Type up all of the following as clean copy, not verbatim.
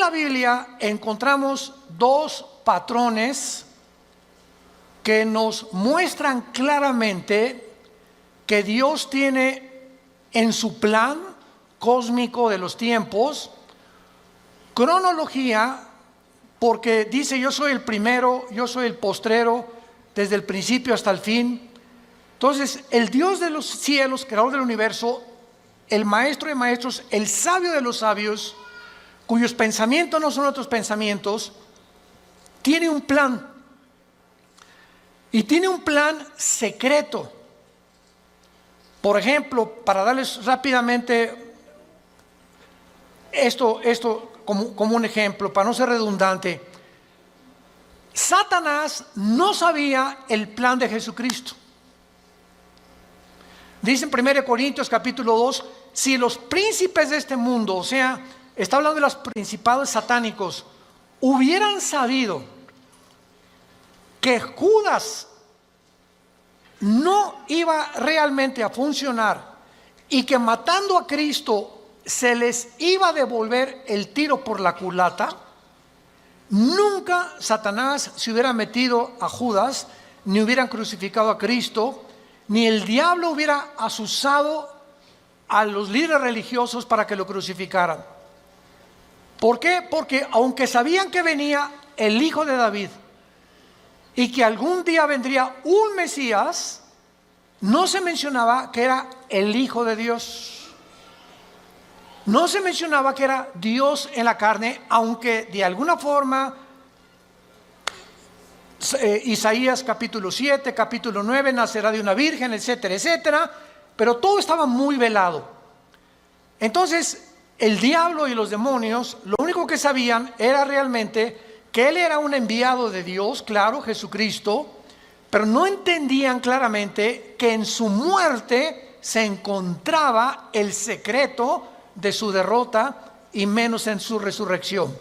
la Biblia encontramos dos patrones que nos muestran claramente que Dios tiene en su plan cósmico de los tiempos cronología, porque dice: yo soy el primero, yo soy el postrero, desde el principio hasta el fin. Entonces, el Dios de los cielos, creador del universo, el maestro de maestros, el sabio de los sabios, cuyos pensamientos no son otros pensamientos, tiene un plan. Y tiene un plan secreto. Por ejemplo, para darles rápidamente esto como un ejemplo, para no ser redundante, Satanás no sabía el plan de Jesucristo. Dice en 1 Corintios capítulo 2, si los príncipes de este mundo, o sea, está hablando de los principados satánicos, hubieran sabido que Judas no iba realmente a funcionar y que matando a Cristo se les iba a devolver el tiro por la culata, nunca Satanás se hubiera metido a Judas, ni hubieran crucificado a Cristo, ni el diablo hubiera asusado a los líderes religiosos para que lo crucificaran. ¿Por qué? Porque aunque sabían que venía el hijo de David y que algún día vendría un Mesías, no se mencionaba que era el Hijo de Dios. No se mencionaba que era Dios en la carne, aunque de alguna forma Isaías capítulo 7, capítulo 9, nacerá de una virgen, etcétera, etcétera, pero todo estaba muy velado. Entonces, el diablo y los demonios, lo único que sabían era realmente que él era un enviado de Dios, claro, Jesucristo, pero no entendían claramente que en su muerte se encontraba el secreto de su derrota y menos en su resurrección.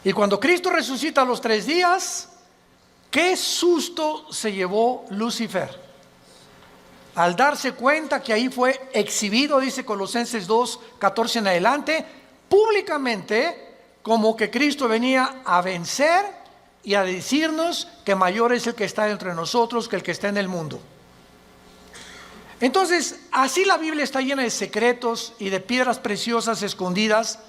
Y cuando Cristo resucita a los 3 días, qué susto se llevó Lucifer al darse cuenta que ahí fue exhibido, dice Colosenses 2, 14 en adelante, públicamente, como que Cristo venía a vencer y a decirnos que mayor es el que está entre nosotros que el que está en el mundo. Entonces, así la Biblia está llena de secretos y de piedras preciosas escondidas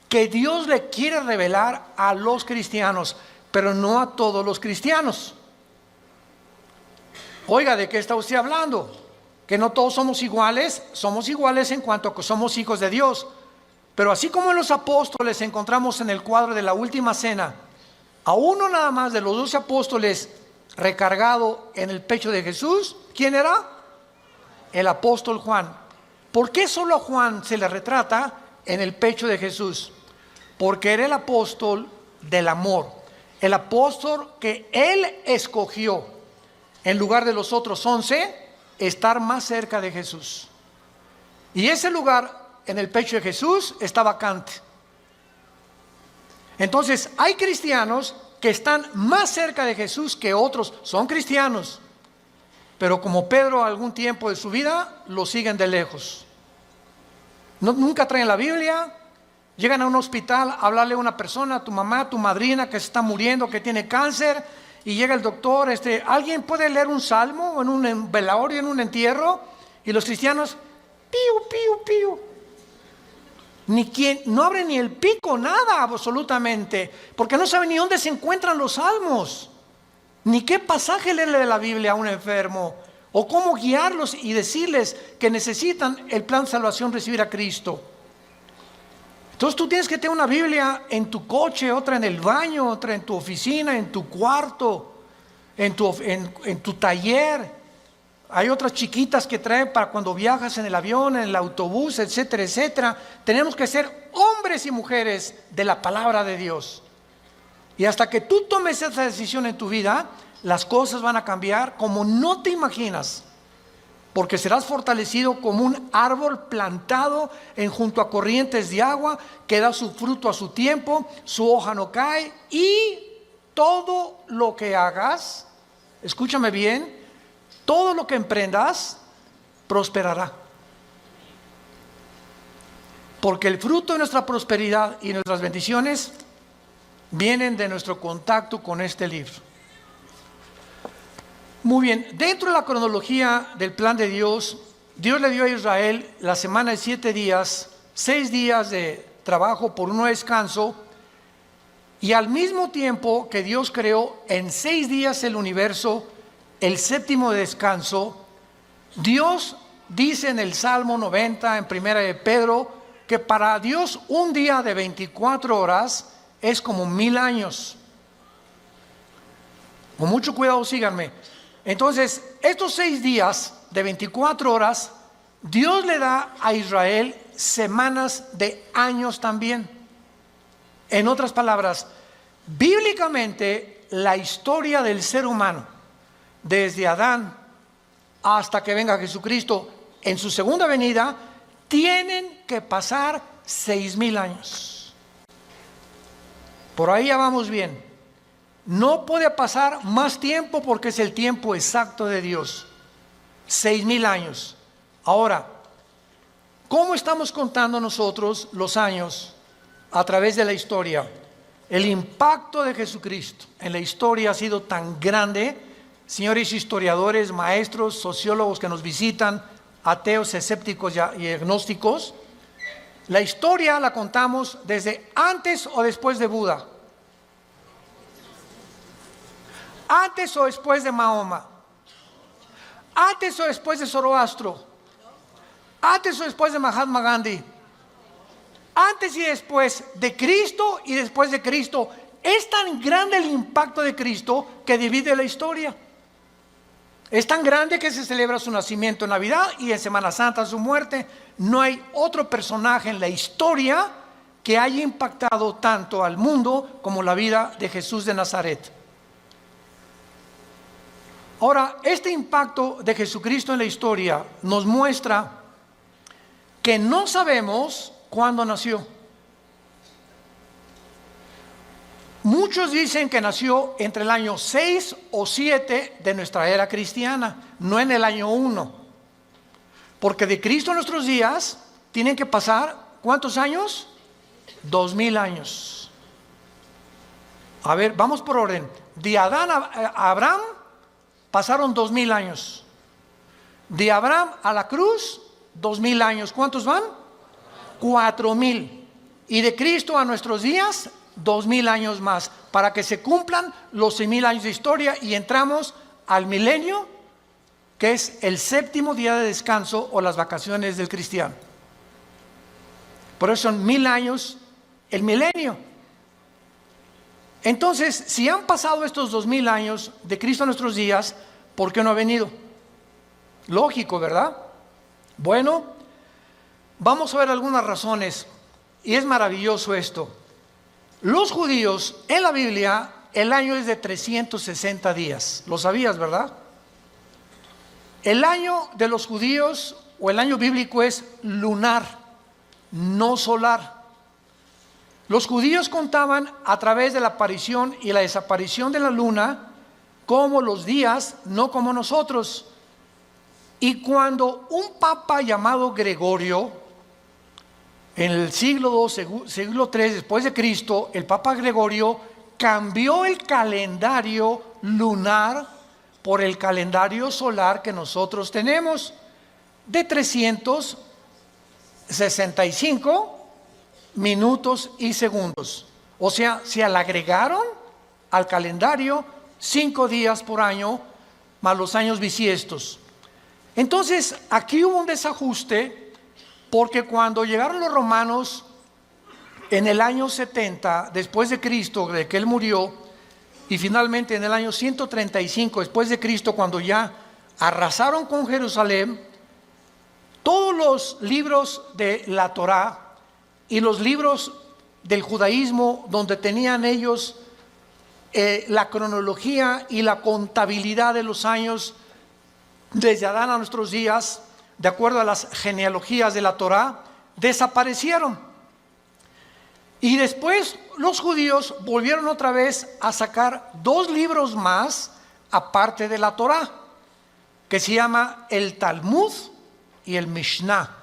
que Dios le quiere revelar a los cristianos, pero no a todos los cristianos. Oiga, ¿de qué está usted hablando? Que no todos somos iguales en cuanto a que somos hijos de Dios. Pero así como en los apóstoles encontramos en el cuadro de la última cena a uno nada más de los 12 apóstoles recargado en el pecho de Jesús, ¿quién era? El apóstol Juan. ¿Por qué solo a Juan se le retrata en el pecho de Jesús? Porque era el apóstol del amor, el apóstol que él escogió en lugar de los otros 11 estar más cerca de Jesús. Y ese lugar en el pecho de Jesús está vacante. Entonces hay cristianos que están más cerca de Jesús que otros. Son cristianos, pero como Pedro algún tiempo de su vida lo siguen de lejos. Nunca traen la Biblia. Llegan a un hospital a hablarle a una persona, a tu mamá, a tu madrina que se está muriendo, que tiene cáncer, y llega el doctor, ¿alguien puede leer un salmo en un velorio, en un entierro? Y los cristianos, piu, piu, piu. No abren ni el pico, nada absolutamente, porque no saben ni dónde se encuentran los salmos, ni qué pasaje leerle de la Biblia a un enfermo, o cómo guiarlos y decirles que necesitan el plan de salvación, recibir a Cristo. Entonces tú tienes que tener una Biblia en tu coche, otra en el baño, otra en tu oficina, en tu cuarto, en tu taller. Hay otras chiquitas que traen para cuando viajas en el avión, en el autobús, etcétera, etcétera. Tenemos que ser hombres y mujeres de la palabra de Dios. Y hasta que tú tomes esa decisión en tu vida, las cosas van a cambiar como no te imaginas. Porque serás fortalecido como un árbol plantado junto a corrientes de agua, que da su fruto a su tiempo, su hoja no cae, y todo lo que hagas, escúchame bien, todo lo que emprendas prosperará. Porque el fruto de nuestra prosperidad y nuestras bendiciones vienen de nuestro contacto con este libro. Muy bien, dentro de la cronología del plan de Dios, Dios le dio a Israel la semana de 7 días, 6 días de trabajo por uno de descanso, y al mismo tiempo que Dios creó en 6 días el universo, el séptimo de descanso, Dios dice en el Salmo 90, en primera de Pedro, que para Dios un día de 24 horas es como 1000 años. Con mucho cuidado, síganme. Entonces, estos 6 días de 24 horas, Dios le da a Israel semanas de años también. En otras palabras, bíblicamente, la historia del ser humano, desde Adán hasta que venga Jesucristo en su segunda venida, tienen que pasar 6000 años. Por ahí ya vamos bien. No puede pasar más tiempo porque es el tiempo exacto de Dios. 6000 años. Ahora, ¿cómo estamos contando nosotros los años a través de la historia? El impacto de Jesucristo en la historia ha sido tan grande. Señores historiadores, maestros, sociólogos que nos visitan, ateos, escépticos y agnósticos, la historia la contamos desde antes o después de Buda, antes o después de Mahoma, antes o después de Zoroastro, antes o después de Mahatma Gandhi, antes y después de Cristo y después de Cristo. Es tan grande el impacto de Cristo que divide la historia. Es tan grande que se celebra su nacimiento en Navidad y en Semana Santa su muerte. No hay otro personaje en la historia que haya impactado tanto al mundo como la vida de Jesús de Nazaret. Ahora, este impacto de Jesucristo en la historia nos muestra que no sabemos cuándo nació. Muchos dicen que nació entre el año 6 o 7 de nuestra era cristiana, no en el año 1. Porque de Cristo a nuestros días tienen que pasar, ¿cuántos años? 2000 años. A ver, vamos por orden. De Adán a Abraham pasaron 2000 años. De Abraham a la cruz, 2000 años. ¿Cuántos van? 4000. Y de Cristo a nuestros días, 2000 años más, para que se cumplan los 6000 años de historia y entramos al milenio, que es el séptimo día de descanso o las vacaciones del cristiano. Por eso son 1000 años el milenio. Entonces, si han pasado estos 2000 años de Cristo a nuestros días, ¿por qué no ha venido? Lógico, ¿verdad? Bueno, vamos a ver algunas razones, y es maravilloso esto. Los judíos, en la Biblia, el año es de 360 días. ¿Lo sabías, verdad? El año de los judíos, o el año bíblico, es lunar, no solar. Los judíos contaban a través de la aparición y la desaparición de la luna como los días, no como nosotros. Y cuando un papa llamado Gregorio, en el siglo II, siglo III después de Cristo, el Papa Gregorio cambió el calendario lunar por el calendario solar que nosotros tenemos, de 365 minutos y segundos. O sea, se le agregaron al calendario 5 días por año, más los años bisiestos. Entonces, aquí hubo un desajuste, porque cuando llegaron los romanos en el año 70 después de Cristo, de que él murió, y finalmente en el año 135 después de Cristo, cuando ya arrasaron con Jerusalén, todos los libros de la Torá y los libros del judaísmo, donde tenían ellos la cronología y la contabilidad de los años desde Adán a nuestros días, de acuerdo a las genealogías de la Torá, desaparecieron. Y después los judíos volvieron otra vez a sacar 2 libros más aparte de la Torá, que se llama el Talmud y el Mishnah.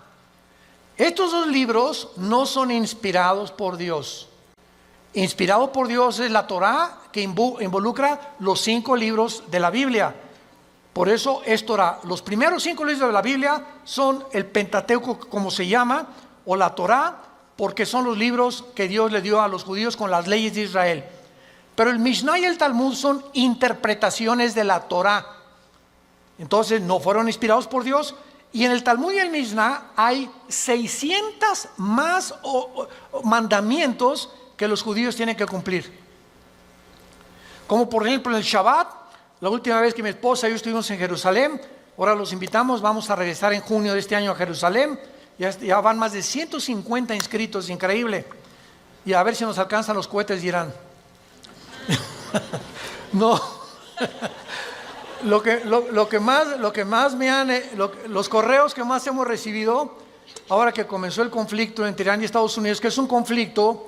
Estos dos libros no son inspirados por Dios. Inspirado por Dios es la Torá, que involucra los 5 libros de la Biblia. Por eso es Torá. Los primeros 5 libros de la Biblia son el Pentateuco, como se llama, o la Torá, porque son los libros que Dios le dio a los judíos con las leyes de Israel. Pero el Mishnah y el Talmud son interpretaciones de la Torá. Entonces no fueron inspirados por Dios. Y en el Talmud y el Mishnah hay 600 más mandamientos que los judíos tienen que cumplir. Como por ejemplo en el Shabbat. La última vez que mi esposa y yo estuvimos en Jerusalén, ahora los invitamos, vamos a regresar en junio de este año a Jerusalén. Ya van más de 150 inscritos, increíble. Y a ver si nos alcanzan los cohetes de Irán. No. Lo que más me han, los correos que más hemos recibido, ahora que comenzó el conflicto entre Irán y Estados Unidos, que es un conflicto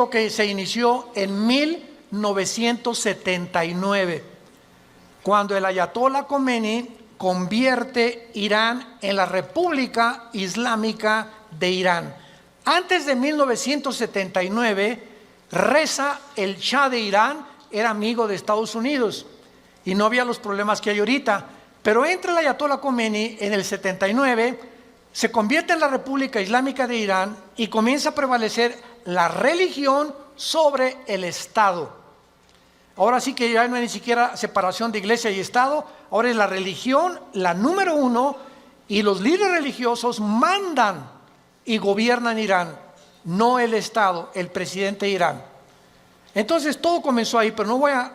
que se inició en 1979, cuando el Ayatollah Khomeini convierte Irán en la República Islámica de Irán. Antes de 1979, Reza, el Shah de Irán, era amigo de Estados Unidos y no había los problemas que hay ahorita. Pero entra el Ayatollah Khomeini en el 79, se convierte en la República Islámica de Irán y comienza a prevalecer la religión sobre el Estado. Ahora sí que ya no hay ni siquiera separación de iglesia y Estado, ahora es la religión la número 1 y los líderes religiosos mandan y gobiernan Irán, no el Estado, el presidente de Irán. Entonces todo comenzó ahí, pero no voy a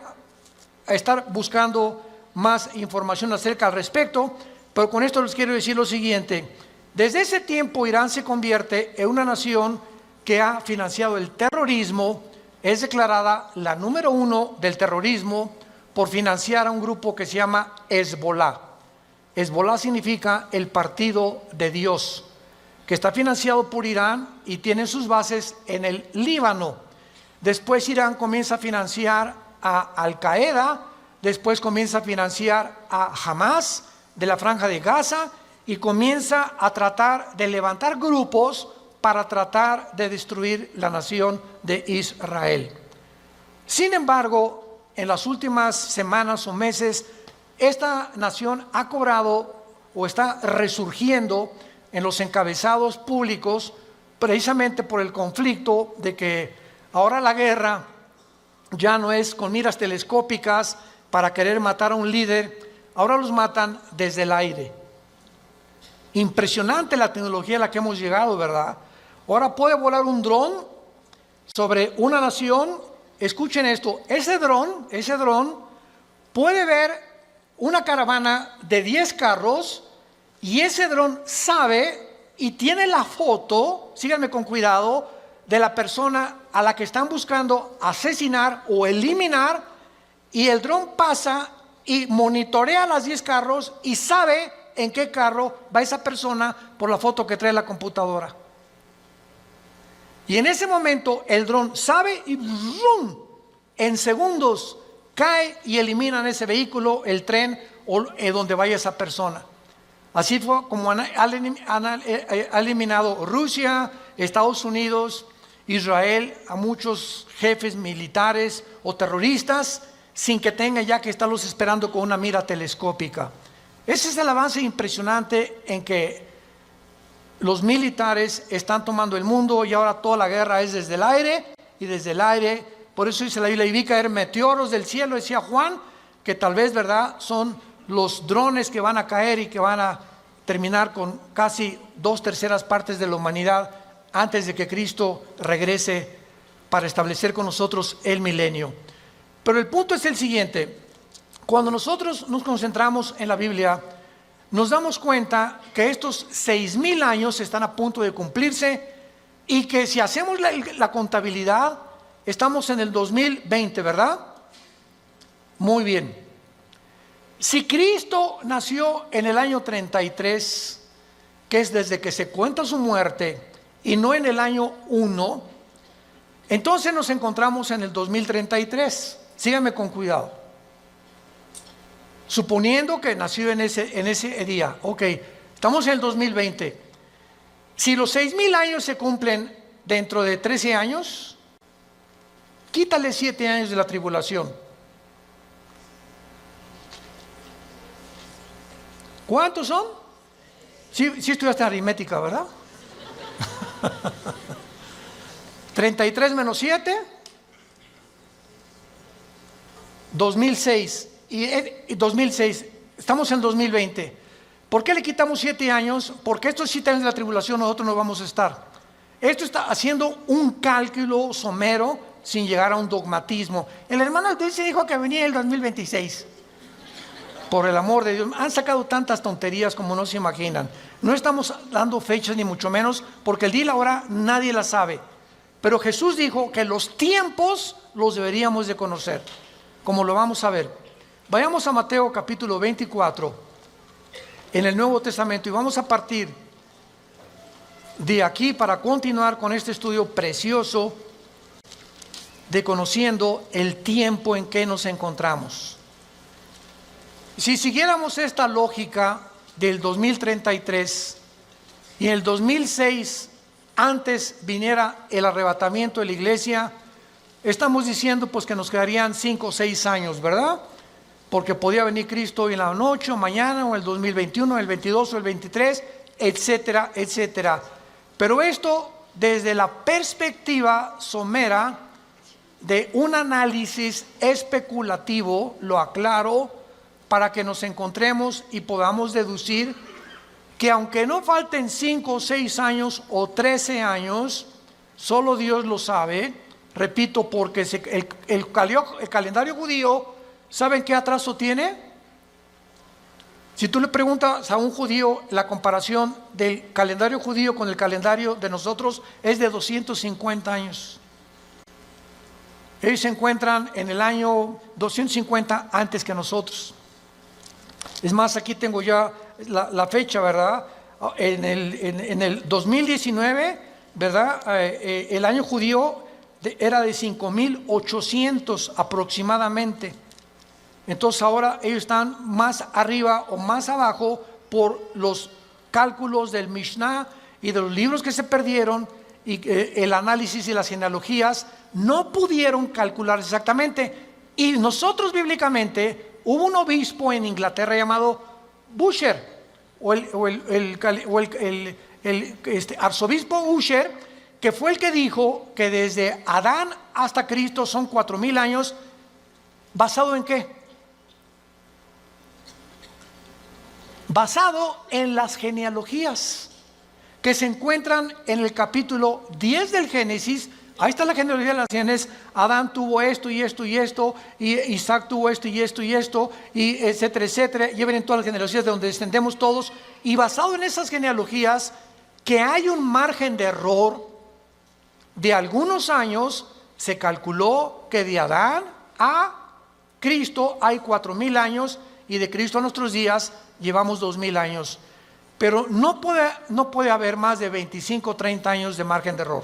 estar buscando más información acerca al respecto, pero con esto les quiero decir lo siguiente. Desde ese tiempo Irán se convierte en una nación que ha financiado el terrorismo, es declarada la número 1 del terrorismo por financiar a un grupo que se llama Hezbollah. Hezbollah significa el partido de Dios, que está financiado por Irán y tiene sus bases en el Líbano. Después Irán comienza a financiar a Al-Qaeda, después comienza a financiar a Hamas de la Franja de Gaza y comienza a tratar de levantar grupos para tratar de destruir la nación de Israel. Sin embargo, en las últimas semanas o meses, esta nación ha cobrado o está resurgiendo en los encabezados públicos precisamente por el conflicto de que ahora la guerra ya no es con miras telescópicas para querer matar a un líder, ahora los matan desde el aire. Impresionante la tecnología a la que hemos llegado, ¿verdad? Ahora puede volar un dron sobre una nación. Escuchen esto, ese dron puede ver una caravana de 10 carros y ese dron sabe y tiene la foto, síganme con cuidado, de la persona a la que están buscando asesinar o eliminar, y el dron pasa y monitorea las 10 carros y sabe en qué carro va esa persona por la foto que trae la computadora. Y en ese momento el dron sabe y ¡rum!, en segundos cae y eliminan ese vehículo, el tren o donde vaya esa persona. Así fue como ha eliminado Rusia, Estados Unidos, Israel a muchos jefes militares o terroristas sin que tengan ya que estarlos esperando con una mira telescópica. Ese es el avance impresionante en que los militares están tomando el mundo y ahora toda la guerra es desde el aire y desde el aire. Por eso dice la Biblia, y vi caer meteoros del cielo, decía Juan, que tal vez, ¿verdad?, son los drones que van a caer y que van a terminar con casi 2/3 partes de la humanidad antes de que Cristo regrese para establecer con nosotros el milenio. Pero el punto es el siguiente: cuando nosotros nos concentramos en la Biblia, nos damos cuenta que estos 6,000 años están a punto de cumplirse y que si hacemos la contabilidad, estamos en el 2020, ¿verdad? Muy bien. Si Cristo nació en el año 33, que es desde que se cuenta su muerte, y no en el año 1, entonces nos encontramos en el 2033. Síganme con cuidado. Suponiendo que nació en ese día, ok, estamos en el 2020. Si los 6,000 años se cumplen dentro de 13 años, quítale 7 años de la tribulación. ¿Cuántos son? Sí, estudiaste aritmética, ¿verdad? 33 menos 7, 2006. Y 2006, estamos en 2020. ¿Por qué le quitamos 7 años? Porque estos 7 años de la tribulación nosotros no vamos a estar. Esto está haciendo un cálculo somero sin llegar a un dogmatismo. El hermano se dijo que venía el 2026. Por el amor de Dios, han sacado tantas tonterías como no se imaginan. No estamos dando fechas ni mucho menos, porque el día y la hora nadie la sabe. Pero Jesús dijo que los tiempos los deberíamos de conocer, como lo vamos a ver. Vayamos a Mateo capítulo 24, en el Nuevo Testamento, y vamos a partir de aquí para continuar con este estudio precioso de conociendo el tiempo en que nos encontramos. Si siguiéramos esta lógica del 2033 y en el 2006 antes viniera el arrebatamiento de la iglesia, estamos diciendo pues que nos quedarían 5 o 6 años, ¿verdad? Porque podía venir Cristo hoy en la noche o mañana o el 2021, el 22 o el 23, etcétera, etcétera. Pero esto desde la perspectiva somera de un análisis especulativo, lo aclaro, para que nos encontremos y podamos deducir que aunque no falten 5 o 6 años o 13 años, solo Dios lo sabe, repito, porque el calendario judío, ¿saben qué atraso tiene? Si tú le preguntas a un judío, la comparación del calendario judío con el calendario de nosotros es de 250 años. Ellos se encuentran en el año 250 antes que nosotros. Es más, aquí tengo ya la fecha, ¿verdad? En el 2019, ¿verdad? El año judío era de 5,800 aproximadamente. Entonces ahora ellos están más arriba o más abajo por los cálculos del Mishnah y de los libros que se perdieron, y el análisis y las genealogías no pudieron calcular exactamente. Y nosotros bíblicamente, hubo un obispo en Inglaterra llamado Ussher, arzobispo Ussher, que fue el que dijo que desde Adán hasta Cristo son 4,000 años. ¿Basado en qué? Basado en las genealogías que se encuentran en el capítulo 10 del Génesis. Ahí está la genealogía de las genes. Adán tuvo esto y esto y esto, y Isaac tuvo esto y esto y esto, y etcétera, etcétera. Lleven en todas las genealogías de donde descendemos todos. Y basado en esas genealogías, que hay un margen de error de algunos años, se calculó que de Adán a Cristo hay 4,000 años, y de Cristo a nuestros días llevamos 2,000 años. Pero no puede haber más de 25 o 30 años de margen de error.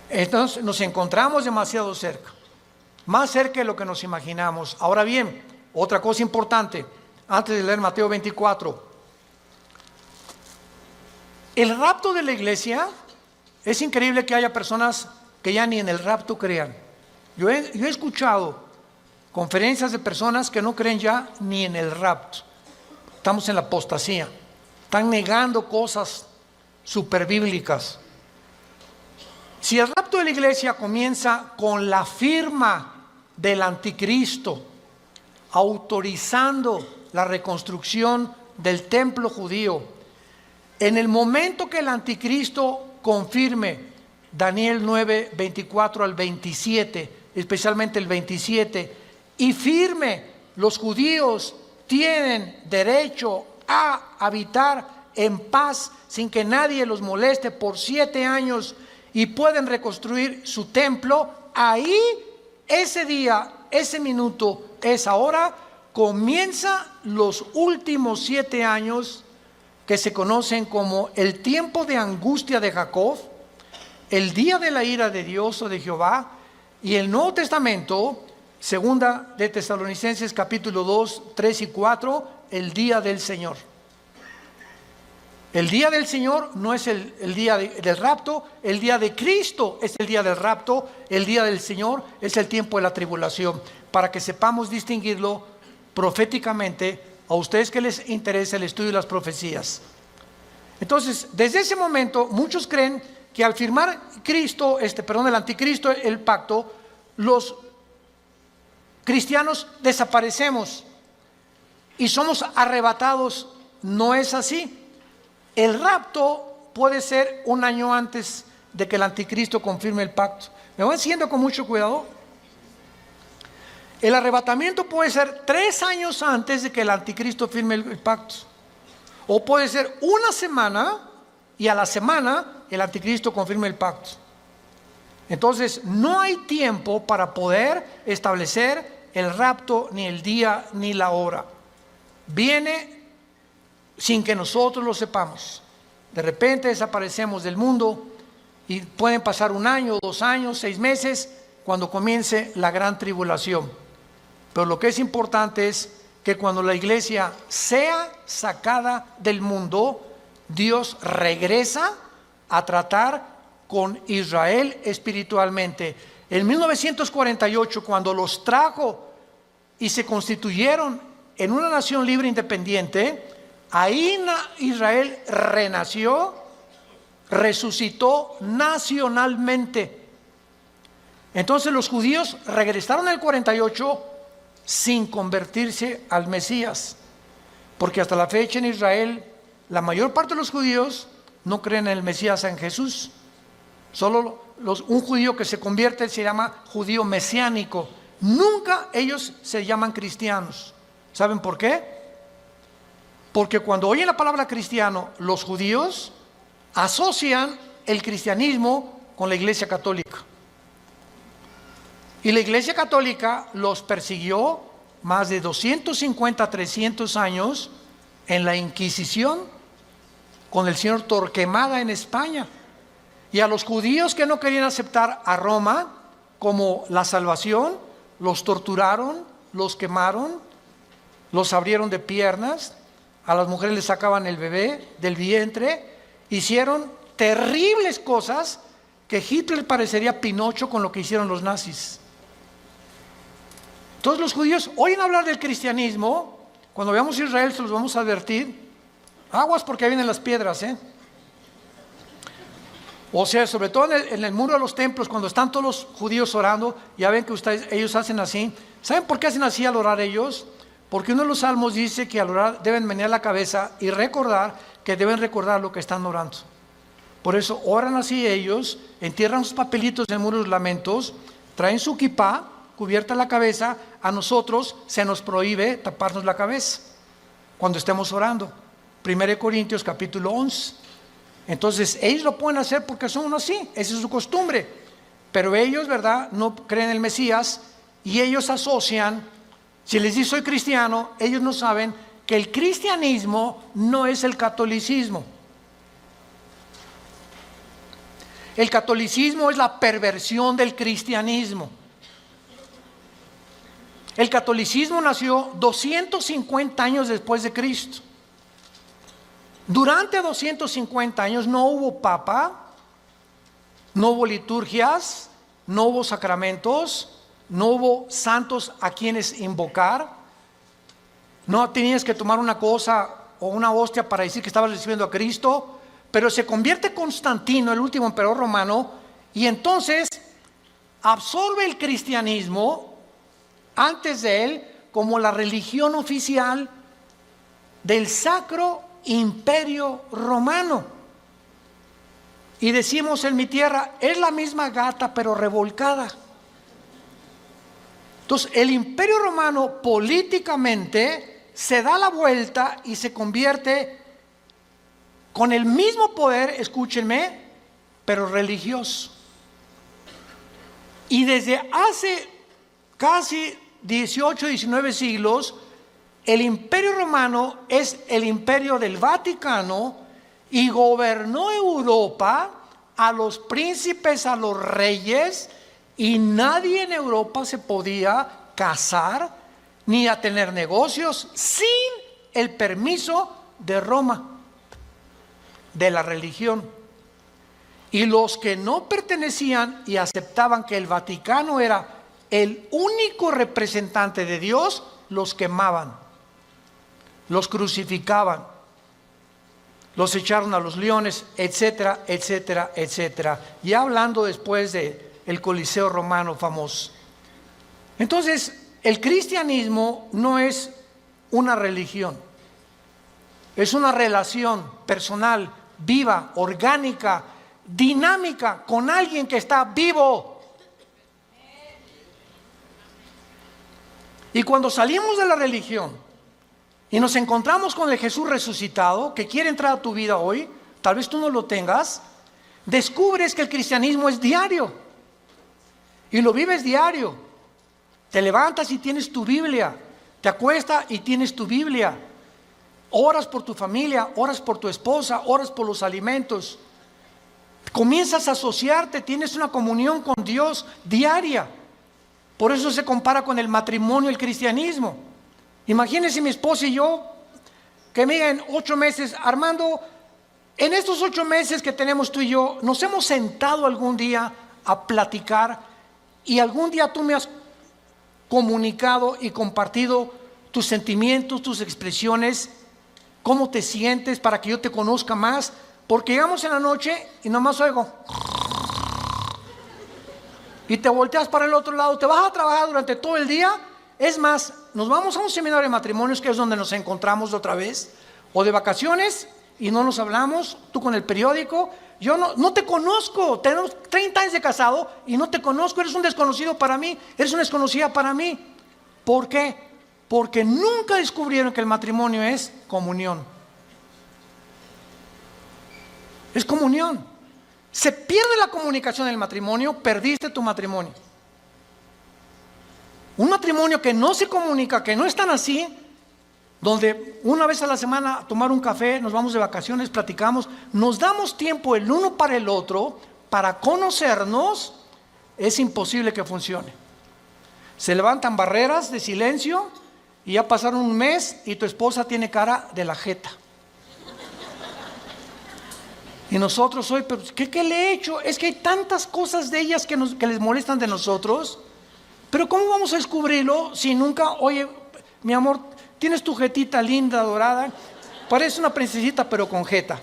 Entonces nos encontramos demasiado cerca, más cerca de lo que nos imaginamos. Ahora bien, otra cosa importante, antes de leer Mateo 24, el rapto de la iglesia, es increíble que haya personas que ya ni en el rapto crean. Yo he escuchado conferencias de personas que no creen ya ni en el rapto. Estamos en la apostasía, están negando cosas superbíblicas. Si el rapto de la iglesia comienza con la firma del anticristo, autorizando la reconstrucción del templo judío, en el momento que el anticristo confirme Daniel 9, 24 al 27, especialmente el 27, y firme, los judíos tienen derecho a habitar en paz sin que nadie los moleste por 7 años, y pueden reconstruir su templo, ahí, ese día, ese minuto, esa hora, comienza los últimos 7 años que se conocen como el tiempo de angustia de Jacob, el día de la ira de Dios o de Jehová, y el Nuevo Testamento, segunda de Tesalonicenses capítulo 2, 3 y 4, el día del Señor. El día del Señor no es el día del rapto, el día de Cristo es el día del rapto, el día del Señor es el tiempo de la tribulación, para que sepamos distinguirlo proféticamente a ustedes que les interesa el estudio de las profecías. Entonces, desde ese momento, muchos creen que al firmar el anticristo, el pacto, los cristianos desaparecemos y somos arrebatados. No es así. El rapto puede ser un año antes de que el anticristo confirme el pacto. ¿Me van siguiendo con mucho cuidado? El arrebatamiento puede ser 3 años antes de que el anticristo firme el pacto. O puede ser una semana y a la semana el anticristo confirme el pacto. Entonces no hay tiempo para poder establecer el rapto, ni el día ni la hora. Viene sin que nosotros lo sepamos. De repente desaparecemos del mundo y pueden pasar 1 año, 2 años, 6 meses cuando comience la gran tribulación. Pero lo que es importante es que cuando la iglesia sea sacada del mundo, Dios regresa a tratar con Israel espiritualmente. En 1948, cuando los trajo y se constituyeron en una nación libre e independiente, ahí Israel renació, resucitó nacionalmente. Entonces los judíos regresaron en el 48 sin convertirse al Mesías, porque hasta la fecha en Israel la mayor parte de los judíos no creen en el Mesías, en Jesús. Solo un judío que se convierte se llama judío mesiánico. Nunca ellos se llaman cristianos. ¿Saben por qué? Porque cuando oyen la palabra cristiano, los judíos asocian el cristianismo con la Iglesia Católica. Y la Iglesia Católica los persiguió más de 250, 300 años en la Inquisición con el señor Torquemada en España. Y a los judíos que no querían aceptar a Roma como la salvación, los torturaron, los quemaron, los abrieron de piernas, a las mujeres les sacaban el bebé del vientre, hicieron terribles cosas que Hitler parecería Pinocho con lo que hicieron los nazis. Todos los judíos oyen hablar del cristianismo. Cuando veamos Israel se los vamos a advertir. Aguas porque ahí vienen las piedras, O sea, sobre todo en el muro de los templos, cuando están todos los judíos orando, ya ven que ellos hacen así. ¿Saben por qué hacen así al orar ellos? Porque uno de los salmos dice que al orar deben menear la cabeza y recordar que deben recordar lo que están orando. Por eso oran así ellos, entierran sus papelitos en el muro de los lamentos, traen su kipá, cubierta la cabeza. A nosotros se nos prohíbe taparnos la cabeza cuando estemos orando. 1 Corintios capítulo 11. Entonces ellos lo pueden hacer porque son así, esa es su costumbre. Pero ellos, ¿verdad?, no creen en el Mesías y ellos asocian. Si les dice soy cristiano, ellos no saben que el cristianismo no es el catolicismo. El catolicismo es la perversión del cristianismo. El catolicismo nació 250 años después de Cristo. Durante 250 años no hubo papa, no hubo liturgias, no hubo sacramentos, no hubo santos a quienes invocar. No tenías que tomar una cosa o una hostia para decir que estabas recibiendo a Cristo. Pero se convierte Constantino, el último emperador romano, y entonces absorbe el cristianismo antes de él como la religión oficial del Sacro Imperio Romano. Y decimos en mi tierra, es la misma gata pero revolcada. Entonces el Imperio Romano políticamente se da la vuelta y se convierte con el mismo poder, escúchenme, pero religioso. Y desde hace casi 18, 19 siglos, el Imperio Romano es el imperio del Vaticano y gobernó Europa, a los príncipes, a los reyes, y nadie en Europa se podía casar ni a tener negocios sin el permiso de Roma. de la religión. Y los que no pertenecían y aceptaban que el Vaticano era el único representante de Dios, los quemaban, los crucificaban, los echaron a los leones, etcétera, etcétera, etcétera. Ya hablando después del Coliseo romano famoso. Entonces, el cristianismo no es una religión, es una relación personal, viva, orgánica, dinámica, con alguien que está vivo. Y cuando salimos de la religión y nos encontramos con el Jesús resucitado, que quiere entrar a tu vida hoy, tal vez tú no lo tengas, descubres que el cristianismo es diario. Y lo vives diario. Te levantas y tienes tu Biblia. Te acuestas y tienes tu Biblia. Oras por tu familia, oras por tu esposa, oras por los alimentos. Comienzas a asociarte, tienes una comunión con Dios diaria. Por eso se compara con el matrimonio, el cristianismo. Imagínense mi esposa y yo, que me digan 8 meses, Armando, en estos 8 meses que tenemos tú y yo, nos hemos sentado algún día a platicar y algún día tú me has comunicado y compartido tus sentimientos, tus expresiones, cómo te sientes para que yo te conozca más, porque llegamos en la noche y nomás oigo y te volteas para el otro lado, te vas a trabajar durante todo el día. Es más, nos vamos a un seminario de matrimonios, que es donde nos encontramos otra vez, o de vacaciones, y no nos hablamos, tú con el periódico. Yo no te conozco, tenemos 30 años de casado y no te conozco, eres un desconocido para mí, eres una desconocida para mí. ¿Por qué? Porque nunca descubrieron que el matrimonio es comunión. Es comunión. Se pierde la comunicación en el matrimonio, perdiste tu matrimonio. Un matrimonio que no se comunica, que no es tan así, donde una vez a la semana tomar un café, nos vamos de vacaciones, platicamos, nos damos tiempo el uno para el otro, para conocernos, es imposible que funcione. Se levantan barreras de silencio y ya pasaron un mes y tu esposa tiene cara de la jeta. Y nosotros hoy, pero ¿qué le he hecho? Es que hay tantas cosas de ellas que les molestan de nosotros. Pero ¿cómo vamos a descubrirlo si nunca, oye, mi amor, tienes tu jetita linda, dorada, parece una princesita pero con jeta?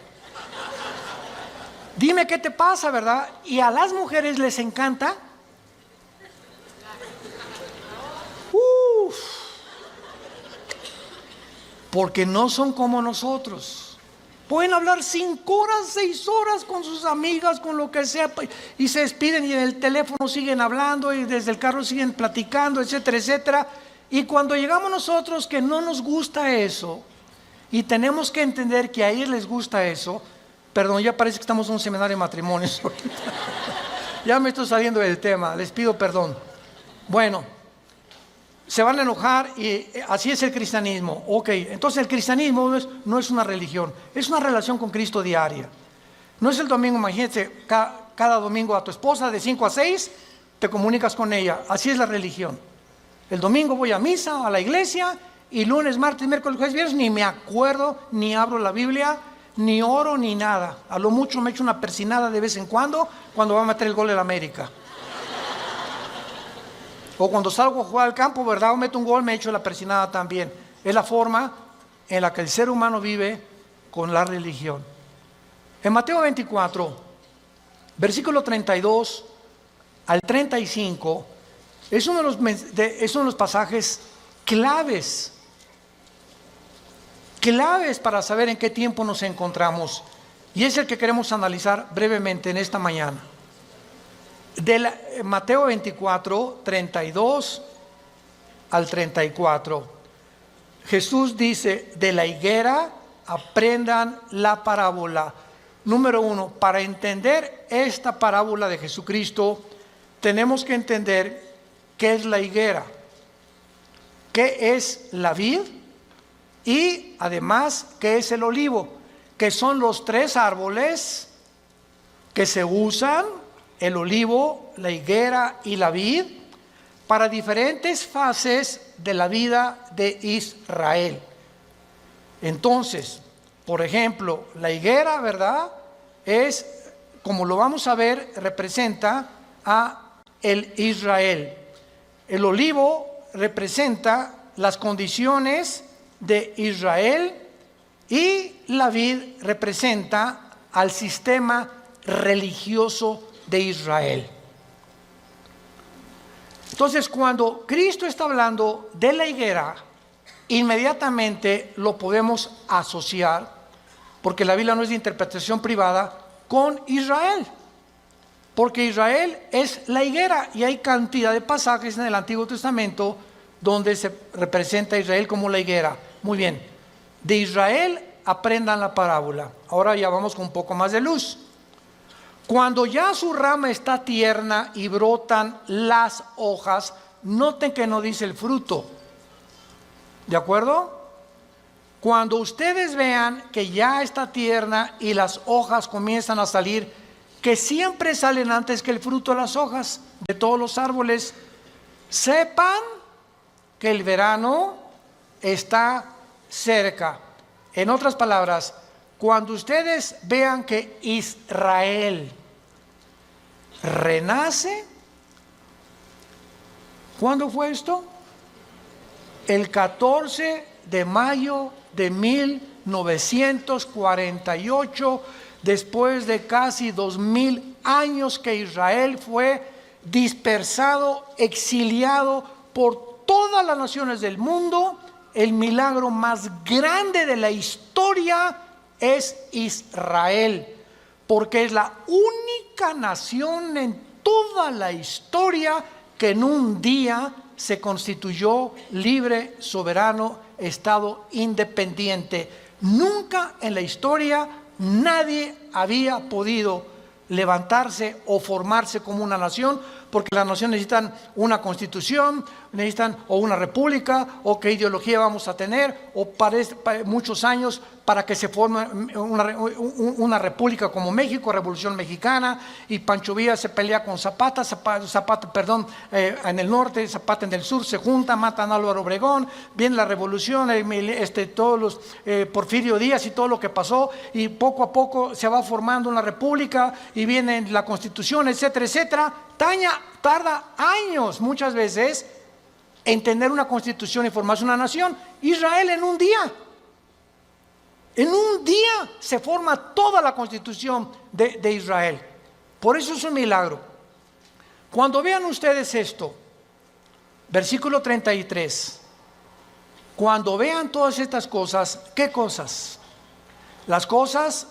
Dime qué te pasa, ¿verdad? Y a las mujeres les encanta. Porque no son como nosotros. Pueden hablar 5 horas, 6 horas con sus amigas, con lo que sea, y se despiden y en el teléfono siguen hablando y desde el carro siguen platicando, etcétera, etcétera. Y cuando llegamos nosotros que no nos gusta eso, y tenemos que entender que a ellos les gusta eso, perdón, ya parece que estamos en un seminario de matrimonios. Ya me estoy saliendo del tema, les pido perdón. Bueno, se van a enojar y así es el cristianismo. Ok, entonces el cristianismo no es una religión, es una relación con Cristo diaria. No es el domingo, imagínate, cada domingo a tu esposa de 5 a 6 te comunicas con ella. Así es la religión. El domingo voy a misa, a la iglesia, y lunes, martes, miércoles, jueves, viernes ni me acuerdo, ni abro la Biblia, ni oro, ni nada. A lo mucho me echo una persinada de vez en cuando va a meter el gol en América. O cuando salgo a jugar al campo, ¿verdad? O meto un gol, me echo la persinada también. Es la forma en la que el ser humano vive con la religión. En Mateo 24, versículo 32 al 35, es uno de los pasajes claves para saber en qué tiempo nos encontramos. Y es el que queremos analizar brevemente en esta mañana. De Mateo 24, 32 al 34. Jesús dice, de la higuera aprendan la parábola. Número 1, para entender esta parábola de Jesucristo, tenemos que entender qué es la higuera, qué es la vid y además qué es el olivo, que son los 3 árboles que se usan, el olivo, la higuera y la vid, para diferentes fases de la vida de Israel. Entonces, Por ejemplo, la higuera, ¿verdad? Es, como lo vamos a ver, representa a el Israel. El olivo representa las condiciones de Israel y la vid representa al sistema religioso de Israel. Entonces, cuando Cristo está hablando de la higuera, inmediatamente lo podemos asociar, porque la Biblia no es de interpretación privada, con Israel. Porque Israel es la higuera y hay cantidad de pasajes en el Antiguo Testamento donde se representa a Israel como la higuera. Muy bien, de Israel aprendan la parábola. Ahora ya vamos con un poco más de luz. Cuando ya su rama está tierna y brotan las hojas, noten que no dice el fruto. ¿De acuerdo? Cuando ustedes vean que ya está tierna y las hojas comienzan a salir, que siempre salen antes que el fruto de las hojas de todos los árboles, sepan que el verano está cerca. En otras palabras, cuando ustedes vean que Israel renace, ¿cuándo fue esto? El 14 de mayo de 1948, después de casi 2000 años que Israel fue dispersado, exiliado por todas las naciones del mundo. El milagro más grande de la historia es Israel, porque es la única nación en toda la historia que en un día se constituyó libre, soberano, estado independiente. Nunca en la historia nadie había podido levantarse o formarse como una nación, porque las naciones necesitan una constitución, necesitan o una república, o qué ideología vamos a tener, o para muchos años para que se forme una república como México, Revolución Mexicana, y Pancho Villa se pelea con Zapata, en el norte, Zapata en el sur, se junta, matan a Álvaro Obregón, viene la revolución, todos los Porfirio Díaz y todo lo que pasó, y poco a poco se va formando una república, y viene la constitución, etcétera, etcétera. Tarda años muchas veces en tener una constitución y formarse una nación. Israel en un día se forma toda la constitución de Israel. Por eso es un milagro. Cuando vean ustedes esto, versículo 33, cuando vean todas estas cosas, ¿qué cosas? Las cosas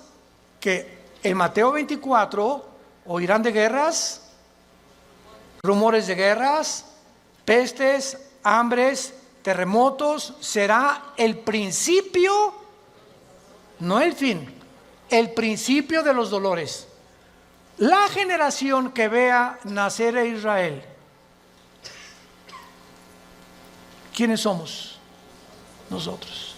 que en Mateo 24 oirán de guerras, rumores de guerras, pestes, hambres, terremotos. Será el principio, no el fin, el principio de los dolores. La generación que vea nacer a Israel, ¿quiénes somos? Nosotros.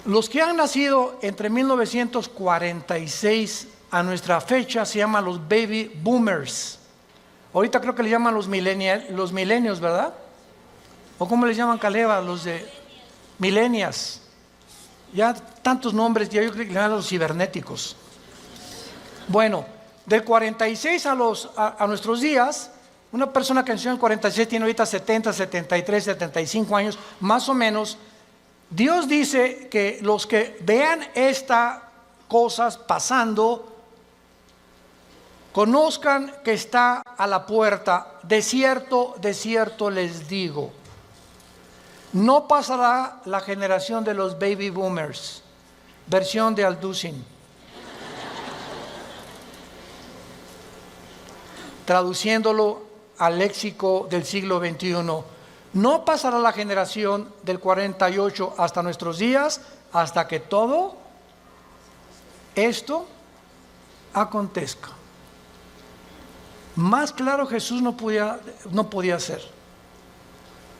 Los que han nacido entre 1946 a nuestra fecha se llaman los baby boomers. Ahorita creo que le llaman los millennials, ¿verdad? ¿O cómo les llaman, Caleva? Los de millennials. Ya tantos nombres, ya yo creo que le llaman los cibernéticos. Bueno, del 46 a nuestros días, una persona que nació en el 46 tiene ahorita 70, 73, 75 años, más o menos. Dios dice que los que vean estas cosas pasando, conozcan que está a la puerta. De cierto les digo, no pasará la generación de los baby boomers. Versión de Alducin. Traduciéndolo al léxico del siglo XXI, no pasará la generación del 48 hasta nuestros días, hasta que todo esto acontezca. Más claro Jesús no podía ser.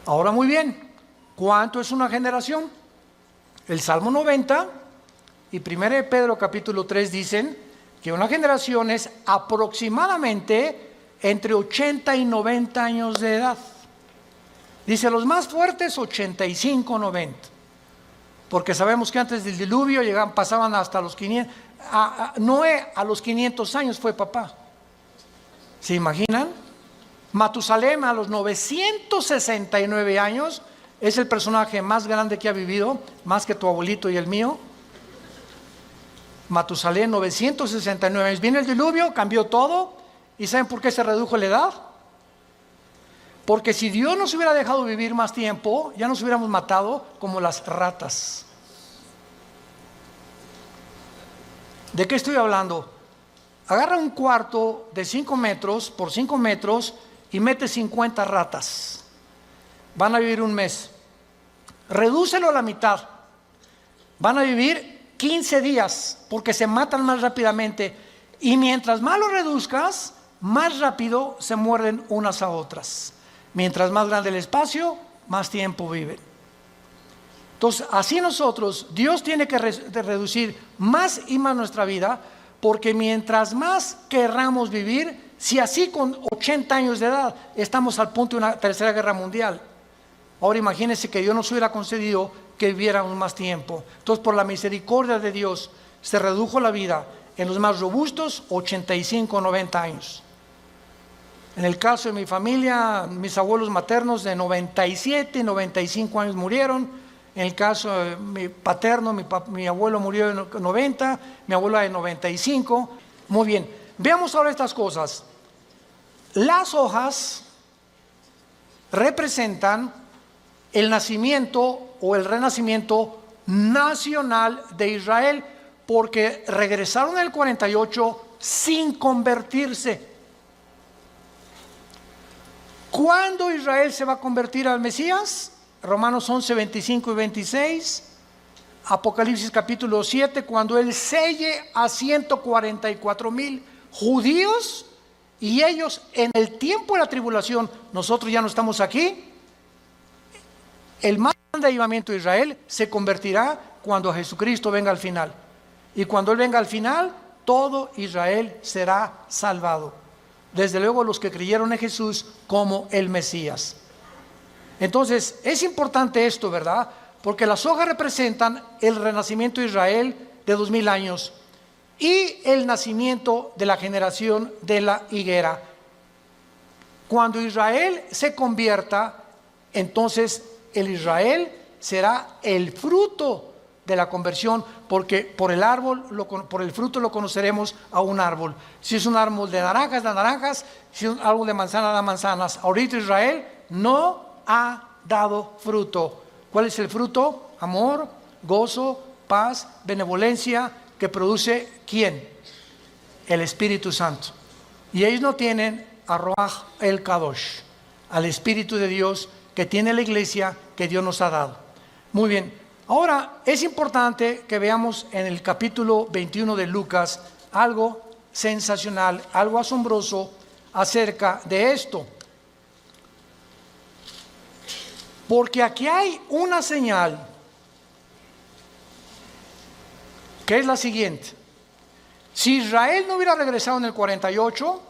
Ahora muy bien, ¿cuánto es una generación? El Salmo 90 y 1 de Pedro capítulo 3 dicen que una generación es aproximadamente entre 80 y 90 años de edad. Dice los más fuertes 85, 90. Porque sabemos que antes del diluvio pasaban hasta los 500. Noé a los 500 años fue papá. ¿Se imaginan? Matusalem a los 969 años es el personaje más grande que ha vivido, más que tu abuelito y el mío. Matusalem, 969 años. Viene el diluvio, cambió todo. ¿Y saben por qué se redujo la edad? Porque si Dios nos hubiera dejado vivir más tiempo, ya nos hubiéramos matado como las ratas. ¿De qué estoy hablando? Agarra un cuarto de 5 metros por 5 metros y mete 50 ratas. Van a vivir un mes. Redúcelo a la mitad. Van a vivir 15 días porque se matan más rápidamente. Y mientras más lo reduzcas, más rápido se muerden unas a otras. Mientras más grande el espacio, más tiempo viven. Entonces, así nosotros, Dios tiene que reducir más y más nuestra vida, porque mientras más querramos vivir, si así con 80 años de edad estamos al punto de una tercera guerra mundial, ahora imagínense que Dios nos hubiera concedido que viviéramos más tiempo. Entonces, por la misericordia de Dios, se redujo la vida en los más robustos, 85 o 90 años. En el caso de mi familia, mis abuelos maternos de 97 y 95 años murieron. En el caso de mi paterno, mi abuelo murió de 90, mi abuela de 95. Muy bien, veamos ahora estas cosas. Las hojas representan el nacimiento o el renacimiento nacional de Israel, porque regresaron en el 48 sin convertirse. ¿Cuándo Israel se va a convertir al Mesías? Romanos 11, 25 y 26. Apocalipsis capítulo 7, cuando Él selle a 144,000 judíos, y ellos en el tiempo de la tribulación, nosotros ya no estamos aquí, el más grande avivamiento de Israel se convertirá cuando Jesucristo venga al final. Y cuando Él venga al final, todo Israel será salvado. Desde luego los que creyeron en Jesús como el Mesías. Entonces, es importante esto, ¿verdad? Porque las hojas representan el renacimiento de Israel de 2000 años y el nacimiento de la generación de la higuera. Cuando Israel se convierta, entonces el Israel será el fruto de la conversión, porque por el fruto lo conoceremos a un árbol. Si es un árbol de naranjas, da naranjas; si es un árbol de manzana, da manzanas. Ahorita Israel no ha dado fruto. ¿Cuál es el fruto? Amor, gozo, paz, benevolencia, que produce ¿quién? El Espíritu Santo. Y ellos no tienen a Ruach el Kadosh, al Espíritu de Dios que tiene la iglesia que Dios nos ha dado. Muy bien. Ahora, es importante que veamos en el capítulo 21 de Lucas algo sensacional, algo asombroso acerca de esto. Porque aquí hay una señal que es la siguiente. Si Israel no hubiera regresado en el 48,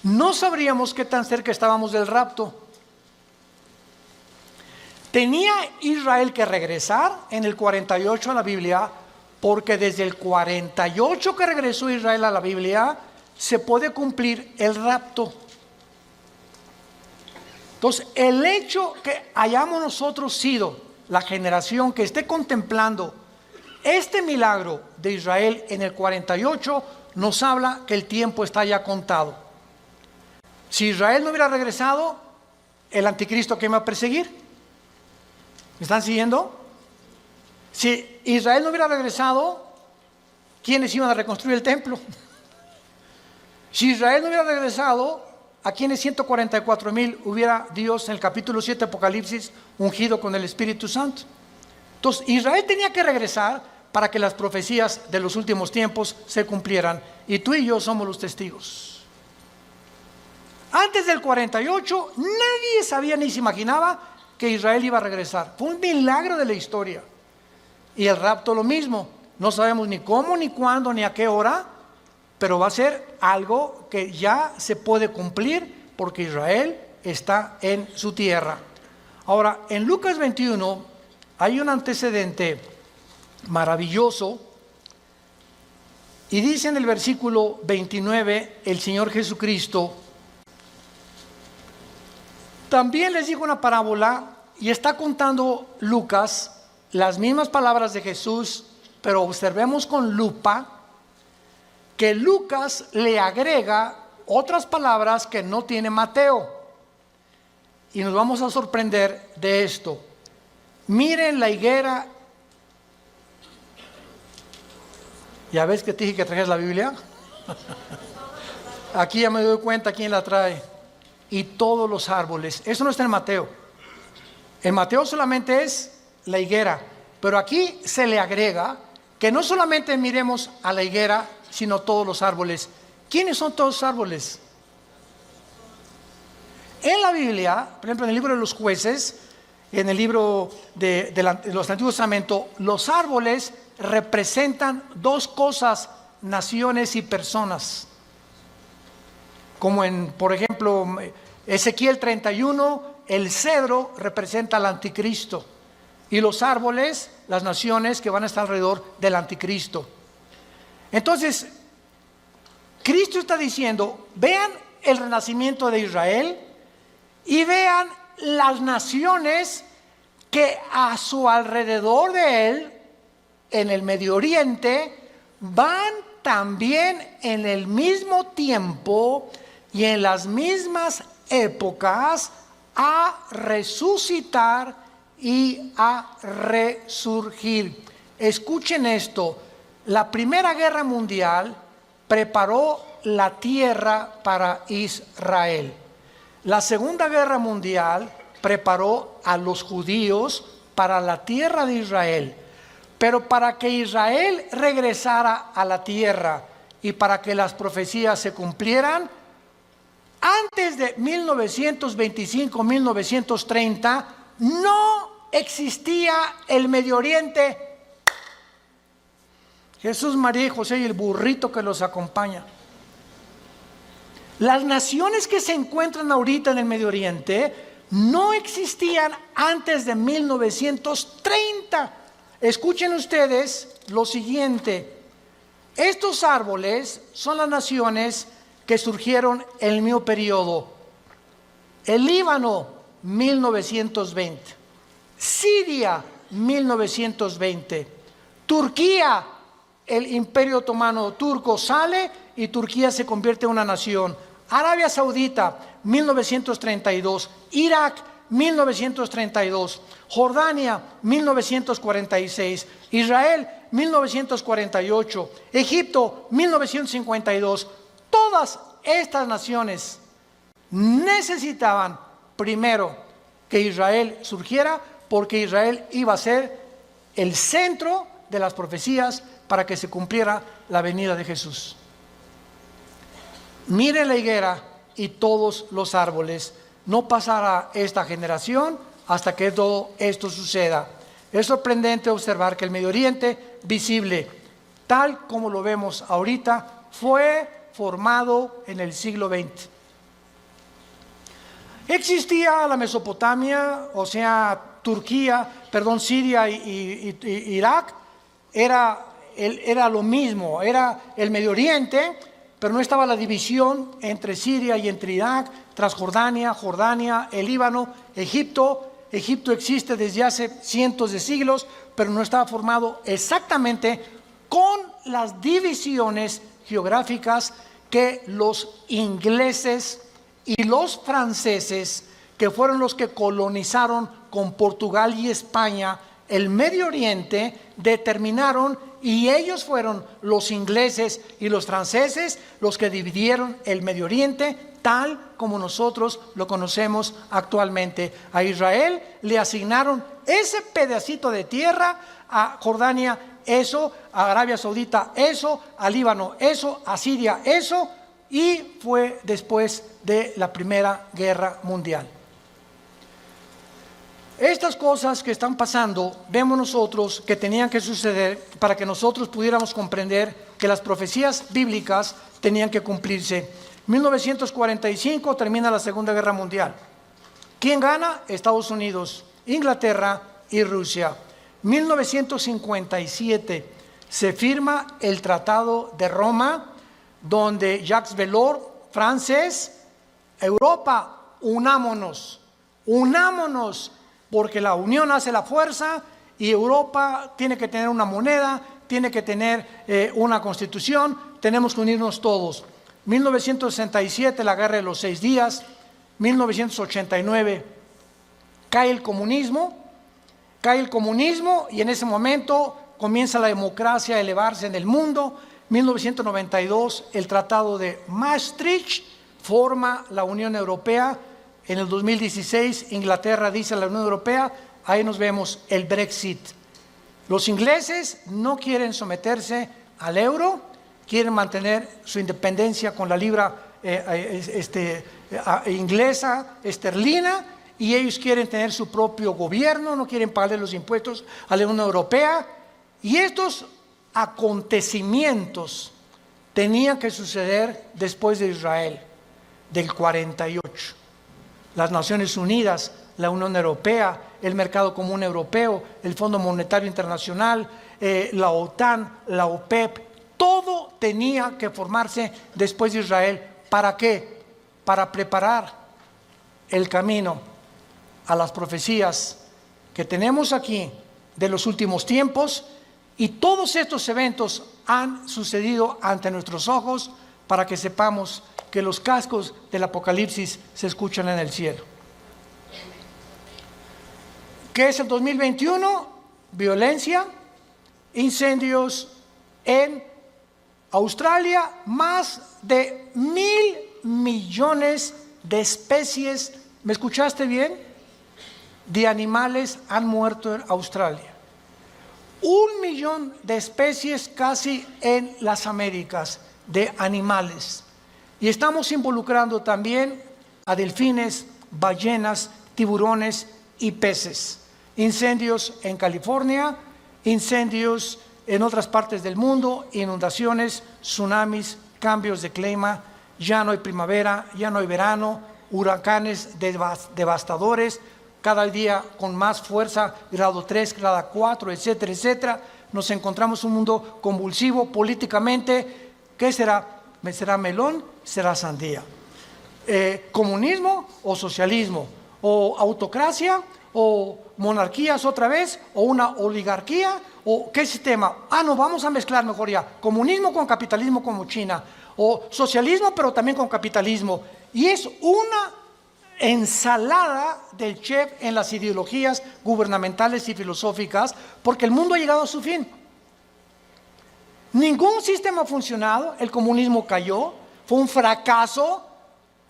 no sabríamos qué tan cerca estábamos del rapto. Tenía Israel que regresar en el 48 a la Biblia, porque desde el 48 que regresó Israel a la Biblia, se puede cumplir el rapto. Entonces, el hecho que hayamos nosotros sido la generación que esté contemplando este milagro de Israel en el 48, nos habla que el tiempo está ya contado. Si Israel no hubiera regresado, el anticristo, ¿quién va a perseguir? ¿Me están siguiendo? Si Israel no hubiera regresado, ¿quiénes iban a reconstruir el templo? Si Israel no hubiera regresado, ¿a quiénes 144,000 hubiera Dios en el capítulo 7 de Apocalipsis ungido con el Espíritu Santo? Entonces, Israel tenía que regresar para que las profecías de los últimos tiempos se cumplieran. Y tú y yo somos los testigos. Antes del 48, nadie sabía ni se imaginaba que Israel iba a regresar. Fue un milagro de la historia. Y el rapto lo mismo. No sabemos ni cómo, ni cuándo, ni a qué hora, pero va a ser algo que ya se puede cumplir porque Israel está en su tierra. Ahora, en Lucas 21, hay un antecedente maravilloso. Y dice en el versículo 29, el Señor Jesucristo también les dijo una parábola, y está contando Lucas las mismas palabras de Jesús, pero observemos con lupa que Lucas le agrega otras palabras que no tiene Mateo. Y nos vamos a sorprender de esto. Miren la higuera. ¿Ya ves que te dije que trajes la Biblia? Aquí ya me doy cuenta quién la trae. Y todos los árboles. Eso no está en Mateo. En Mateo solamente es la higuera. Pero aquí se le agrega que no solamente miremos a la higuera, sino todos los árboles. ¿Quiénes son todos los árboles? En la Biblia, por ejemplo, en el libro de los jueces, en el libro de los Antiguos Testamentos, los árboles representan dos cosas: naciones y personas. Como en, por ejemplo, Ezequiel 31, el cedro representa al anticristo, y los árboles, las naciones que van a estar alrededor del anticristo. Entonces, Cristo está diciendo: vean el renacimiento de Israel y vean las naciones que a su alrededor de él, en el Medio Oriente, van también en el mismo tiempo y en las mismas épocas a resucitar y a resurgir. Escuchen esto: la Primera Guerra Mundial preparó la tierra para Israel. La Segunda Guerra Mundial preparó a los judíos para la tierra de Israel. Pero para que Israel regresara a la tierra y para que las profecías se cumplieran, antes de 1925-1930 no existía el Medio Oriente. Jesús, María y José y el burrito que los acompaña. Las naciones que se encuentran ahorita en el Medio Oriente no existían antes de 1930. Escuchen ustedes lo siguiente: estos árboles son las naciones que surgieron en el mismo periodo. El Líbano, 1920. Siria, 1920. Turquía, el Imperio Otomano turco sale y Turquía se convierte en una nación. Arabia Saudita, 1932. Irak, 1932. Jordania, 1946. Israel, 1948. Egipto, 1952. Todas estas naciones necesitaban primero que Israel surgiera, porque Israel iba a ser el centro de las profecías para que se cumpliera la venida de Jesús. Miren la higuera y todos los árboles. No pasará esta generación hasta que todo esto suceda. Es sorprendente observar que el Medio Oriente visible, tal como lo vemos ahorita, fue formado en el siglo XX. Existía la Mesopotamia, o sea, Siria y Irak, era lo mismo, era el Medio Oriente, pero no estaba la división entre Siria y entre Irak, Transjordania, Jordania, el Líbano, Egipto. Egipto existe desde hace cientos de siglos, pero no estaba formado exactamente con las divisiones geográficas que los ingleses y los franceses, que fueron los que colonizaron con Portugal y España el Medio Oriente, determinaron, y ellos fueron los ingleses y los franceses los que dividieron el Medio Oriente tal como nosotros lo conocemos actualmente. A Israel le asignaron ese pedacito de tierra, a Jordania eso, a Arabia Saudita eso, a Líbano eso, a Siria eso, y fue después de la Primera Guerra Mundial. Estas cosas que están pasando, vemos nosotros que tenían que suceder para que nosotros pudiéramos comprender que las profecías bíblicas tenían que cumplirse. 1945 termina la Segunda Guerra Mundial. ¿Quién gana? Estados Unidos, Inglaterra y Rusia. 1957 se firma el Tratado de Roma, donde Jacques Delors, francés, Europa, unámonos, porque la unión hace la fuerza y Europa tiene que tener una moneda, tiene que tener una constitución, tenemos que unirnos todos. 1967, la Guerra de los 6 días, 1989, cae el comunismo y en ese momento comienza la democracia a elevarse en el mundo. 1992, el Tratado de Maastricht forma la Unión Europea. En el 2016, Inglaterra dice a la Unión Europea, ahí nos vemos el Brexit. Los ingleses no quieren someterse al euro, quieren mantener su independencia con la libra inglesa, esterlina, y ellos quieren tener su propio gobierno, no quieren pagarle los impuestos a la Unión Europea. Y estos acontecimientos tenían que suceder después de Israel, del 48. Las Naciones Unidas, la Unión Europea, el Mercado Común Europeo, el Fondo Monetario Internacional, la OTAN, la OPEP, todo tenía que formarse después de Israel. ¿Para qué? Para preparar el camino a las profecías que tenemos aquí de los últimos tiempos, y todos estos eventos han sucedido ante nuestros ojos para que sepamos que los cascos del Apocalipsis se escuchan en el cielo. ¿Qué es el 2021? Violencia, incendios en Australia, más de 1.000 millones de especies, ¿me escuchaste bien?, de animales han muerto en Australia. 1 millón de especies casi en las Américas de animales. Y estamos involucrando también a delfines, ballenas, tiburones y peces. Incendios en California, incendios en otras partes del mundo, inundaciones, tsunamis, cambios de clima, ya no hay primavera, ya no hay verano, huracanes devastadores, cada día con más fuerza, grado 3, grado 4, etcétera, etcétera. Nos encontramos en un mundo convulsivo políticamente. ¿Qué será? ¿Será melón? ¿Será sandía? ¿Comunismo o socialismo? ¿O autocracia? ¿O monarquías otra vez? ¿O una oligarquía? ¿O qué sistema? No, vamos a mezclar mejor ya. Comunismo con capitalismo como China. O socialismo pero también con capitalismo. Y es una ensalada del chef en las ideologías gubernamentales y filosóficas, porque el mundo ha llegado a su fin. Ningún sistema ha funcionado, el comunismo cayó, fue un fracaso,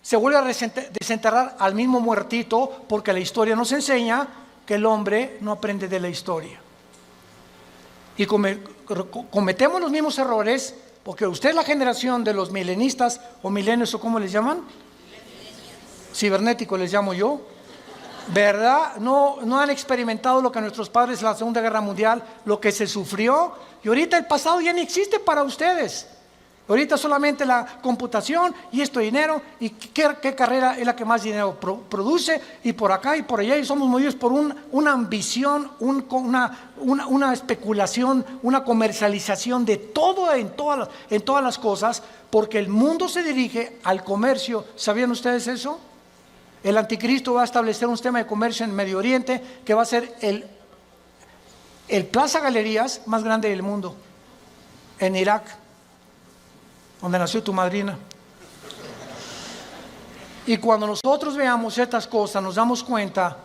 se vuelve a desenterrar al mismo muertito, porque la historia nos enseña que el hombre no aprende de la historia. Y cometemos los mismos errores, porque usted es la generación de los milenistas o milenios, o ¿cómo les llaman? Cibernético les llamo yo, ¿verdad? No han experimentado lo que nuestros padres en la Segunda Guerra Mundial, lo que se sufrió, y ahorita el pasado ya no existe para ustedes. Ahorita solamente la computación y esto dinero, y qué carrera es la que más dinero produce, y por acá y por allá, y somos movidos por una ambición, una especulación, una comercialización de todo en todas las cosas, porque el mundo se dirige al comercio. ¿Sabían ustedes eso? El anticristo va a establecer un sistema de comercio en Medio Oriente que va a ser el Plaza Galerías más grande del mundo, en Irak, donde nació tu madrina. Y cuando nosotros veamos estas cosas, nos damos cuenta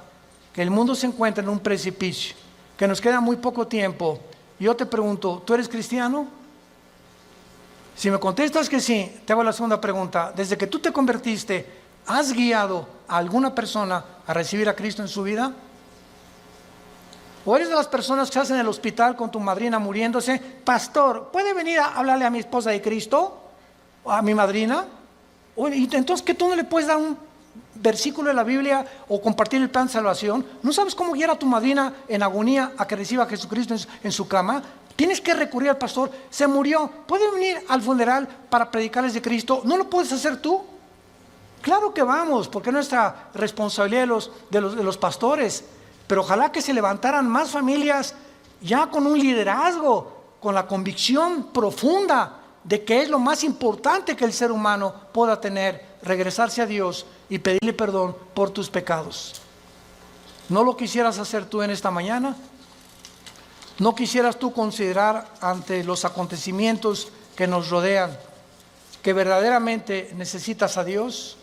que el mundo se encuentra en un precipicio, que nos queda muy poco tiempo. Yo te pregunto, ¿tú eres cristiano? Si me contestas que sí, te hago la segunda pregunta. Desde que tú te convertiste, ¿has guiado a alguna persona a recibir a Cristo en su vida? ¿O eres de las personas que estás en el hospital con tu madrina muriéndose? Pastor, ¿puede venir a hablarle a mi esposa de Cristo? ¿O a mi madrina? Oye, entonces, ¿que tú no le puedes dar un versículo de la Biblia o compartir el plan de salvación? ¿No sabes cómo guiar a tu madrina en agonía a que reciba a Jesucristo en su cama? Tienes que recurrir al pastor. Se murió, ¿puede venir al funeral para predicarles de Cristo? ¿No lo puedes hacer tú? Claro que vamos, porque es nuestra responsabilidad de los pastores. Pero ojalá que se levantaran más familias ya con un liderazgo, con la convicción profunda de que es lo más importante que el ser humano pueda tener, regresarse a Dios y pedirle perdón por tus pecados. ¿No lo quisieras hacer tú en esta mañana? ¿No quisieras tú considerar ante los acontecimientos que nos rodean que verdaderamente necesitas a Dios?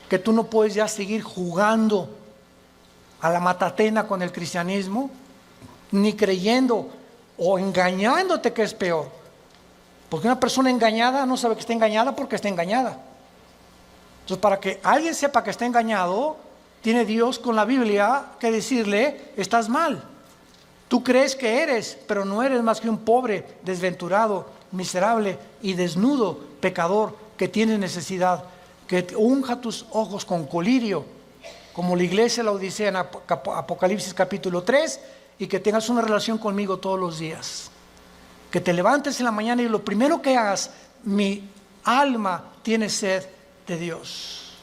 Que tú no puedes ya seguir jugando a la matatena con el cristianismo, ni creyendo o engañándote, que es peor. Porque una persona engañada no sabe que está engañada porque está engañada. Entonces, para que alguien sepa que está engañado, tiene Dios con la Biblia que decirle: estás mal. Tú crees que eres, pero no eres más que un pobre, desventurado, miserable y desnudo pecador que tiene necesidad. Que unja tus ojos con colirio, como la iglesia de la Odisea en Apocalipsis capítulo 3, y que tengas una relación conmigo todos los días. Que te levantes en la mañana y lo primero que hagas: mi alma tiene sed de Dios.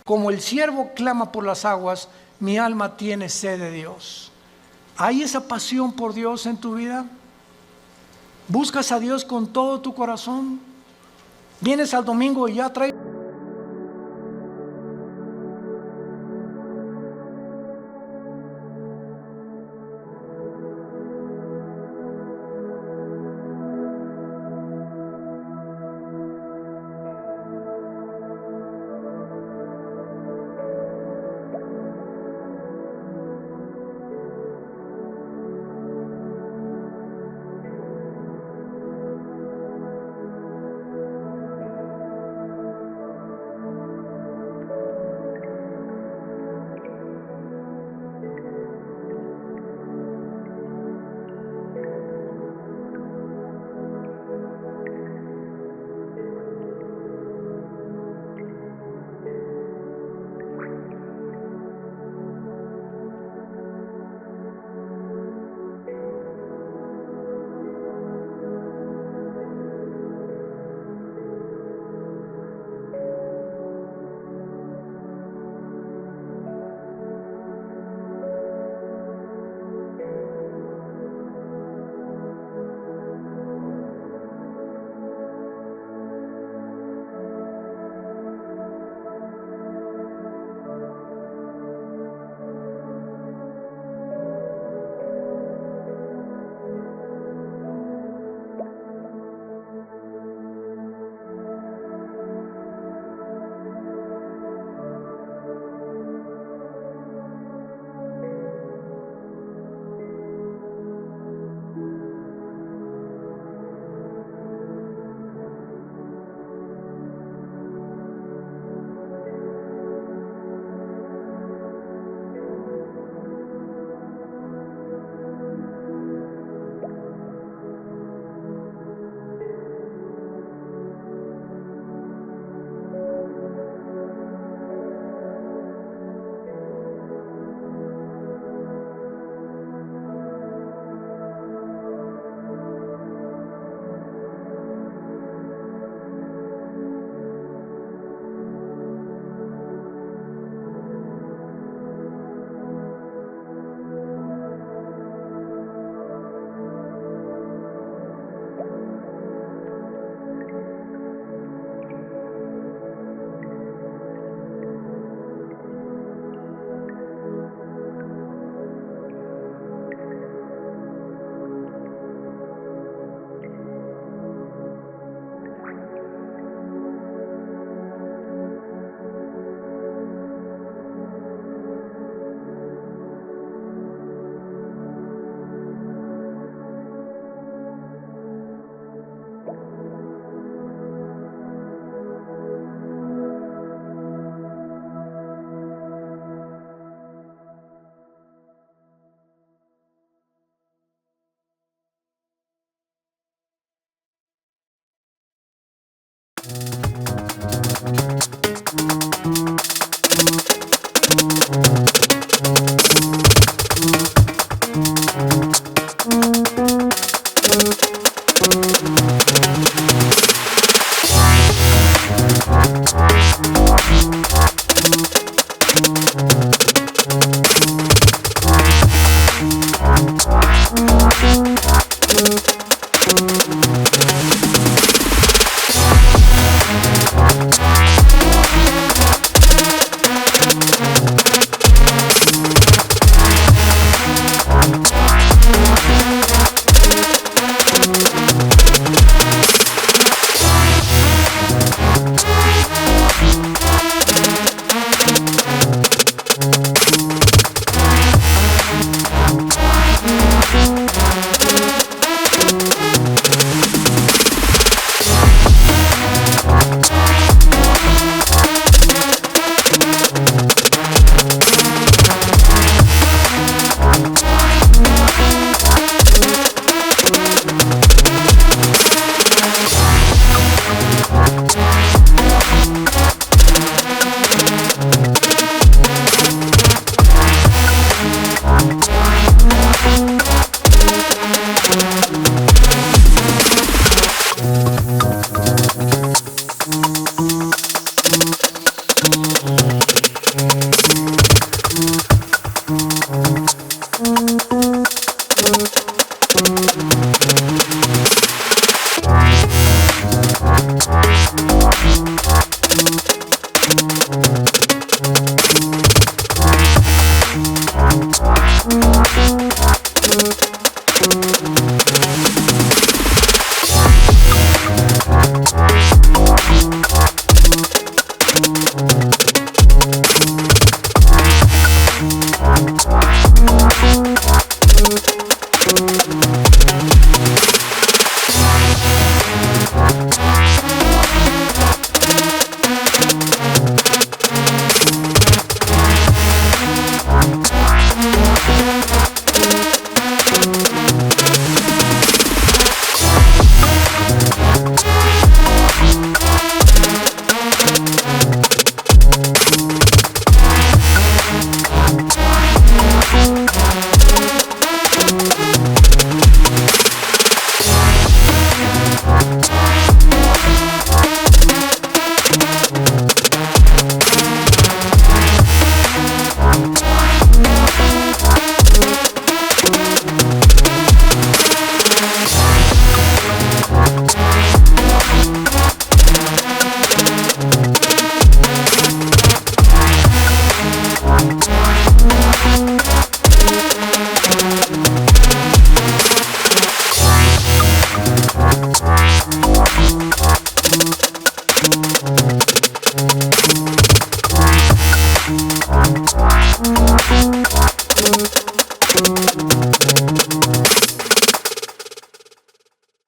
Como el siervo clama por las aguas, mi alma tiene sed de Dios. ¿Hay esa pasión por Dios en tu vida? ¿Buscas a Dios con todo tu corazón? ¿Vienes al domingo y ya traes